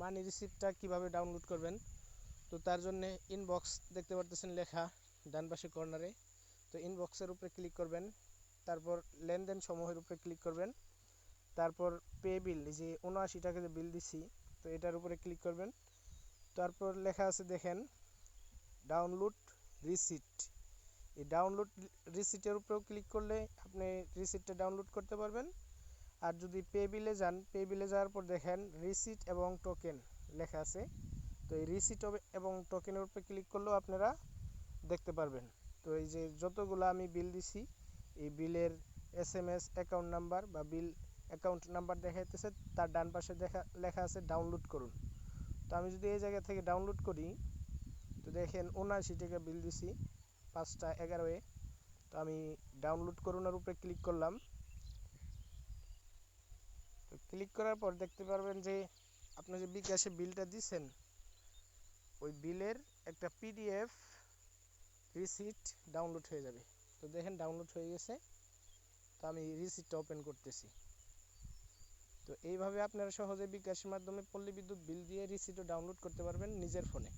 মানি রিসিপ্টটা কিভাবে ডাউনলোড করবেন। তো তার জন্য ইনবক্স দেখতে পারতেছেন লেখা ডান পাশে কর্নারে। তো ইনবক্সের উপরে ক্লিক করবেন, তারপর লেনদেন সমূহের উপরে ক্লিক করবেন, তারপর পে বিল, এই যে ৭৯ টাকা যে বিল দিছি, তো এটার উপরে ক্লিক করবেন। তারপর লেখা আছে দেখেন ডাউনলোড রিসিট। এই ডাউনলোড রিসিটের উপরেও ক্লিক করলে আপনি রিসিটটা ডাউনলোড করতে পারবেন। আর যদি পে বিলে যান, পে বিলে যাওয়ার পর দেখেন রিসিট এবং টোকেন লেখা আছে। তো এই রিসিট এবং টোকেনের উপরে ক্লিক করলেও আপনারা দেখতে পারবেন। তো এই যে যতগুলো আমি বিল দিছি, এই বিলের SMS অ্যাকাউন্ট নাম্বার বা বিল অ্যাকাউন্ট নাম্বার দেখাইতেছে, তার ডান পাশে লেখা আছে ডাউনলোড করুন। তো আমি যদি এই জায়গা থেকে ডাউনলোড করি, তো দেখেন ৭৯ টাকা বিল দিছি 5টা 11-এ। তো আমি ডাউনলোড করুনের উপরে ক্লিক করলাম। তো ক্লিক করার পর দেখতে পারবেন যে আপনি যে বিকাশে বিলটা দিচ্ছেন, ওই বিলের একটা PDF রিসিট ডাউনলোড হয়ে যাবে। তো দেখেন ডাউনলোড হয়ে গেছে। তো আমি রিসিটটা ওপেন করতেছি। তো এইভাবে আপনারা সহজে বিকাশের মাধ্যমে পল্লী বিদ্যুৎ বিল দিয়ে রিসিটও ডাউনলোড করতে পারবেন নিজের ফোনে।